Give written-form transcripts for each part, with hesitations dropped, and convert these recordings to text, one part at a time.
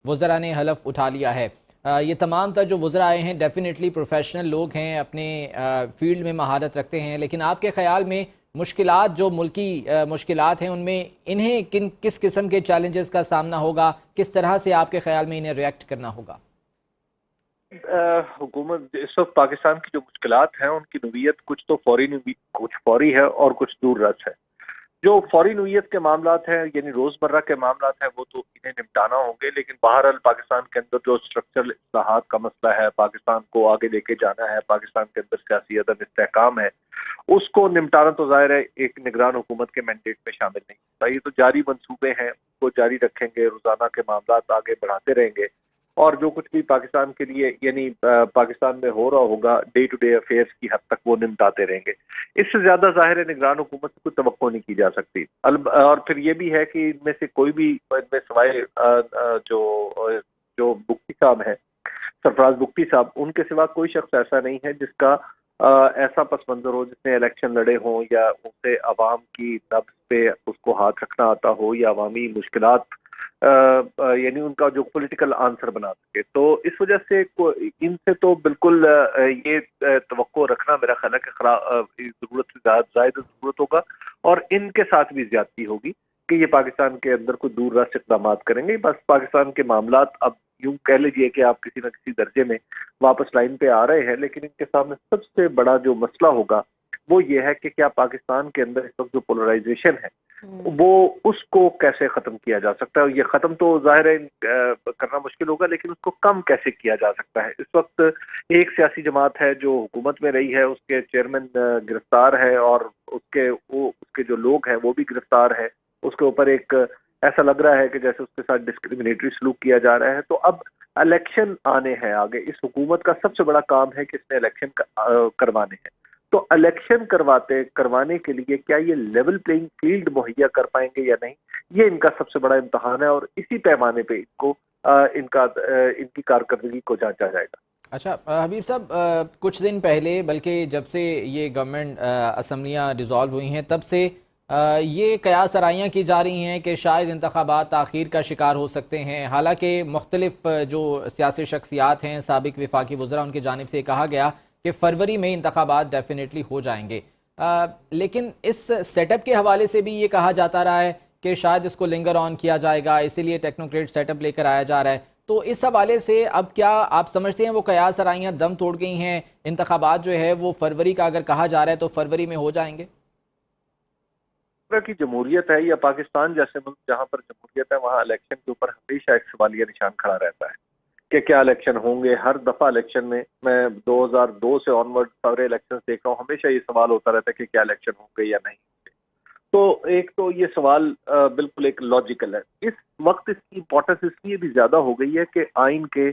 وزراء نے حلف اٹھا لیا ہے۔ یہ تمام تر جو وزراء آئے ہیں ڈیفینیٹلی پروفیشنل لوگ ہیں، اپنے فیلڈ میں مہارت رکھتے ہیں، لیکن آپ کے خیال میں مشکلات جو ملکی مشکلات ہیں ان میں انہیں کس قسم کے چیلنجز کا سامنا ہوگا، کس طرح سے آپ کے خیال میں انہیں ریئیکٹ کرنا ہوگا؟ حکومت اس وقت پاکستان کی جو مشکلات ہیں ان کی نوعیت کچھ تو کچھ فوری ہے اور کچھ دور رس ہے۔ جو فوری نوعیت کے معاملات ہیں یعنی روزمرہ کے معاملات ہیں وہ تو انہیں نمٹانا ہوں گے، لیکن بہرحال پاکستان کے اندر جو اسٹرکچرل اصلاحات کا مسئلہ ہے، پاکستان کو آگے لے کے جانا ہے، پاکستان کے اندر سیاسی عدم استحکام ہے، اس کو نمٹانا تو ظاہر ہے ایک نگران حکومت کے مینڈیٹ میں شامل نہیں ہوتا۔ یہ تو جاری منصوبے ہیں، ان کو جاری رکھیں گے، روزانہ کے معاملات آگے بڑھاتے رہیں گے، اور جو کچھ بھی پاکستان کے لیے یعنی پاکستان میں ہو رہا ہوگا ڈے ٹو ڈے افیئرس کی حد تک وہ نمٹاتے رہیں گے۔ اس سے زیادہ ظاہر ہے نگران حکومت سے کوئی توقع نہیں کی جا سکتی۔ اور پھر یہ بھی ہے کہ ان میں سے کوئی بھی ان میں سوائے جو بگٹی صاحب ہیں، سرفراز بگٹی صاحب، ان کے سوا کوئی شخص ایسا نہیں ہے جس کا ایسا پس منظر ہو، جس نے الیکشن لڑے ہوں یا اسے عوام کی نبض پہ اس کو ہاتھ رکھنا آتا ہو یا عوامی مشکلات یعنی ان کا جو پولیٹیکل آنسر بنا سکے۔ تو اس وجہ سے ان سے تو بالکل یہ توقع رکھنا میرا خیال ہے کہ ضرورت سے زائد ضرورت ہوگا، اور ان کے ساتھ بھی زیادتی ہوگی کہ یہ پاکستان کے اندر کوئی دور رس اقدامات کریں گے۔ بس پاکستان کے معاملات اب یوں کہہ لیجئے کہ آپ کسی نہ کسی درجے میں واپس لائن پہ آ رہے ہیں، لیکن ان کے سامنے سب سے بڑا جو مسئلہ ہوگا وہ یہ ہے کہ کیا پاکستان کے اندر اس وقت جو پولرائزیشن ہے وہ اس کو کیسے ختم کیا جا سکتا ہے۔ یہ ختم تو ظاہر ہے کرنا مشکل ہوگا، لیکن اس کو کم کیسے کیا جا سکتا ہے۔ اس وقت ایک سیاسی جماعت ہے جو حکومت میں رہی ہے، اس کے چیئرمین گرفتار ہے، اور اس کے جو لوگ ہیں وہ بھی گرفتار ہے۔ اس کے اوپر ایک ایسا لگ رہا ہے کہ جیسے اس کے ساتھ ڈسکریمنیٹری سلوک کیا جا رہا ہے۔ تو اب الیکشن آنے ہیں آگے، اس حکومت کا سب سے بڑا کام ہے کہ اس نے الیکشن کروانے ہیں۔ تو الیکشن کروانے کے لیے کیا یہ لیول پلینگ فیلڈ مہیا کر پائیں گے یا نہیں، یہ ان کا سب سے بڑا امتحان ہے، اور اسی پیمانے پہ ان کی کارکردگی کو جانچا جائے گا۔ اچھا حبیب صاحب، کچھ دن پہلے بلکہ جب سے یہ گورنمنٹ اسمبلیاں ڈیزالو ہوئی ہیں تب سے یہ قیاس آرائیاں کی جا رہی ہیں کہ شاید انتخابات تاخیر کا شکار ہو سکتے ہیں، حالانکہ مختلف جو سیاسی شخصیات ہیں، سابق وفاقی وزراء، ان کی جانب سے کہا گیا کہ فروری میں انتخابات ڈیفینیٹلی ہو جائیں گے، لیکن اس سیٹ اپ کے حوالے سے بھی یہ کہا جاتا رہا ہے کہ شاید اس کو لنگر آن کیا جائے گا، اسی لیے ٹیکنوکریٹ سیٹ اپ لے کر آیا جا رہا ہے۔ تو اس حوالے سے اب کیا آپ سمجھتے ہیں وہ قیاس آرائیاں دم توڑ گئی ہیں، انتخابات جو ہے وہ فروری کا اگر کہا جا رہا ہے تو فروری میں ہو جائیں گے؟ کی جمہوریت ہے یا پاکستان جیسے ملک جہاں پر جمہوریت ہے، وہاں الیکشن کے اوپر ہمیشہ ایک سوالیہ نشان کھڑا رہتا ہے کہ کیا الیکشن ہوں گے۔ ہر دفعہ الیکشن میں 2002 سے آنورڈ سارے الیکشن دیکھ رہا ہوں، ہمیشہ یہ سوال ہوتا رہتا ہے کہ کیا الیکشن ہوں گے یا نہیں ہوں گے۔ تو ایک تو یہ سوال بالکل ایک لاجیکل ہے۔ اس وقت اس کی امپورٹنس اس لیے بھی زیادہ ہو گئی ہے کہ آئین کے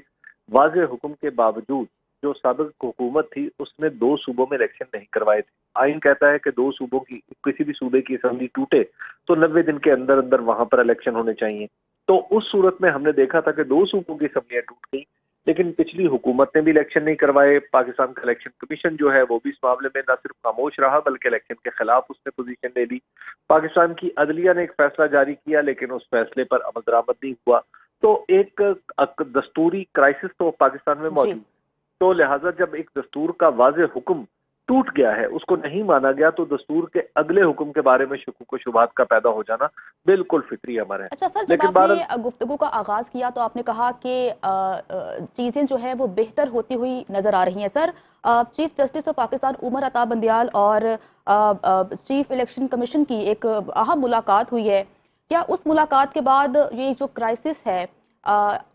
واضح حکم کے باوجود جو سابق حکومت تھی اس نے 2 صوبوں میں الیکشن نہیں کروائے تھے۔ آئین کہتا ہے کہ 2 صوبوں کی کسی بھی صوبے کی اسمبلی ٹوٹے تو 90 دن کے اندر اندر وہاں پر الیکشن ہونے چاہیے۔ تو اس صورت میں ہم نے دیکھا تھا کہ 2 صوبوں کی اسمبلیاں ٹوٹ گئی، لیکن پچھلی حکومت نے بھی الیکشن نہیں کروائے۔ پاکستان کا الیکشن کمیشن جو ہے وہ بھی اس معاملے میں نہ صرف خاموش رہا بلکہ الیکشن کے خلاف اس نے پوزیشن لے لی۔ پاکستان کی عدلیہ نے ایک فیصلہ جاری کیا لیکن اس فیصلے پر عمل درآمد نہیں ہوا۔ تو ایک دستوری کرائسس تو پاکستان میں موجود ہے۔ تو لہٰذا جب ایک دستور کا واضح حکم ٹوٹ گیا ہے، اس کو نہیں مانا گیا، تو دستور کے اگلے حکم کے بارے میں شکوک و شبہات کا پیدا ہو جانا بالکل فطری امر ہے۔ اچھا سر، جب آپ نے گفتگو کا آغاز کیا تو آپ نے کہا کہ چیزیں جو ہے وہ بہتر ہوتی ہوئی نظر آ رہی ہیں۔ سر، chief justice of Pakistan Umar Ata Bandial اور چیف الیکشن کمیشن کی ایک اہم ملاقات ہوئی ہے، کیا اس ملاقات کے بعد یہ جو کرائسس ہے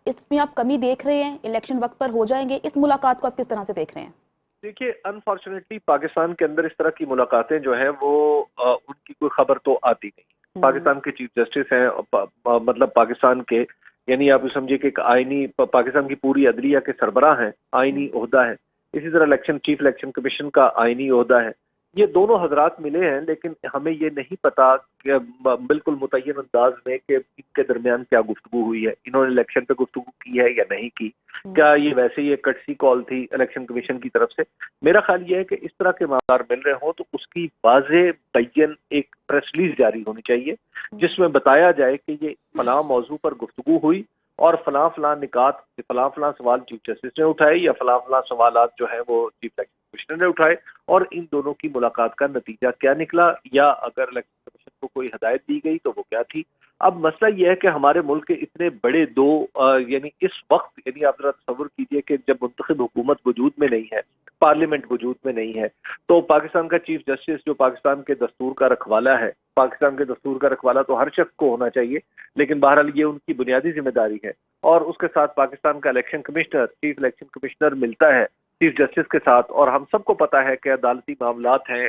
اس میں آپ کمی دیکھ رہے ہیں؟ الیکشن وقت پر ہو جائیں گے؟ اس ملاقات کو آپ کس طرح سے دیکھ رہے ہیں؟ دیکھیے، انفارچونیٹلی پاکستان کے اندر اس طرح کی ملاقاتیں جو ہیں وہ ان کی کوئی خبر تو آتی نہیں۔ پاکستان کے چیف جسٹس ہیں، مطلب پاکستان کے، یعنی آپ سمجھے کہ ایک آئینی پاکستان کی پوری عدلیہ کے سربراہ ہیں، آئینی عہدہ ہے۔ اسی طرح چیف الیکشن کمیشن کا آئینی عہدہ ہے۔ یہ دونوں حضرات ملے ہیں، لیکن ہمیں یہ نہیں پتا کہ بالکل متعین انداز میں کہ ان کے درمیان کیا گفتگو ہوئی ہے، انہوں نے الیکشن پہ گفتگو کی ہے یا نہیں کی، کیا یہ ویسے ہی ایک کٹسی کال تھی الیکشن کمیشن کی طرف سے۔ میرا خیال یہ ہے کہ اس طرح کے معاملات مل رہے ہوں تو اس کی واضح بیان ایک پریس ریلیز جاری ہونی چاہیے جس میں بتایا جائے کہ یہ فلاں موضوع پر گفتگو ہوئی اور فلاں فلاں نکات فلاں فلاں سوال چیف جسٹس نے اٹھائے یا فلاں فلاں سوالات جو ہیں وہ چیف الیکشن کمشنر نے اٹھائے، اور ان دونوں کی ملاقات کا نتیجہ کیا نکلا، یا اگر الیکشن کمیشن کو کوئی ہدایت دی گئی تو وہ کیا تھی۔ اب مسئلہ یہ ہے کہ ہمارے ملک کے اتنے بڑے دو یعنی اس وقت، یعنی آپ ذرا تصور کیجئے کہ جب منتخب حکومت وجود میں نہیں ہے، پارلیمنٹ وجود میں نہیں ہے، تو پاکستان کا چیف جسٹس جو پاکستان کے دستور کا رکھوالا ہے، پاکستان کے دستور کا رکھوالا تو ہر شخص کو ہونا چاہیے، لیکن بہرحال یہ ان کی بنیادی ذمہ داری ہے، اور اس کے ساتھ پاکستان کا election commissioner, chief election commissioner ملتا ہے چیف جسٹس کے ساتھ، اور ہم سب کو پتا ہے کہ عدالتی معاملات ہیں،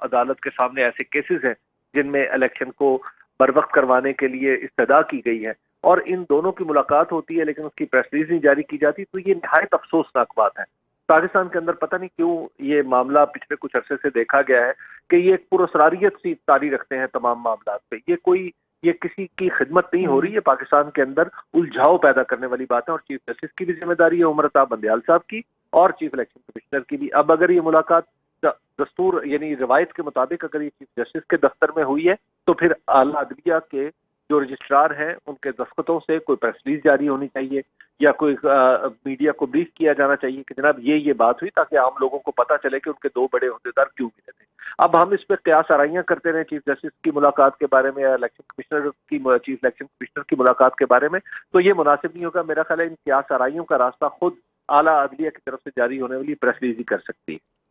عدالت کے سامنے ایسے کیسز ہیں جن میں الیکشن کو بر وقت کروانے کے لیے استدعا کی گئی ہے، اور ان دونوں کی ملاقات ہوتی ہے لیکن اس کی پریس ریلیز نہیں جاری کی جاتی، تو یہ نہایت افسوسناک بات ہے۔ پاکستان کے اندر پتہ نہیں کیوں یہ معاملہ پچھلے کچھ عرصے سے دیکھا گیا ہے کہ یہ ایک پراسراریت سی طاری رکھتے ہیں تمام معاملات پہ، یہ کسی کی خدمت نہیں ہو رہی ہے، پاکستان کے اندر الجھاؤ پیدا کرنے والی بات ہے، اور چیف جسٹس کی بھی ذمہ داری ہے عمر عطا بندیال صاحب کی، اور چیف الیکشن کمشنر کی بھی۔ اب اگر یہ ملاقات دستور یعنی روایت کے مطابق اگر یہ چیف جسٹس کے دفتر میں ہوئی ہے تو پھر اعلیٰ عدلیہ کے جو رجسٹرار ہیں ان کے دستخطوں سے کوئی پریس ریلیز جاری ہونی چاہیے، یا کوئی میڈیا کو بریف کیا جانا چاہیے کہ جناب یہ بات ہوئی، تاکہ عام لوگوں کو پتہ چلے کہ ان کے دو بڑے عہدیدار کیوں ملے تھے۔ اب ہم اس پہ قیاس آرائیاں کرتے رہے چیف جسٹس کی ملاقات کے بارے میں یا چیف الیکشن کمشنر کی ملاقات کے بارے میں، تو یہ مناسب نہیں ہوگا۔ میرا خیال ہے ان قیاس آرائیوں کا راستہ خود اعلیٰ عدلیہ کی طرف سے جاری ہونے والی پریس ریلیز ہی کر سکتی ہے۔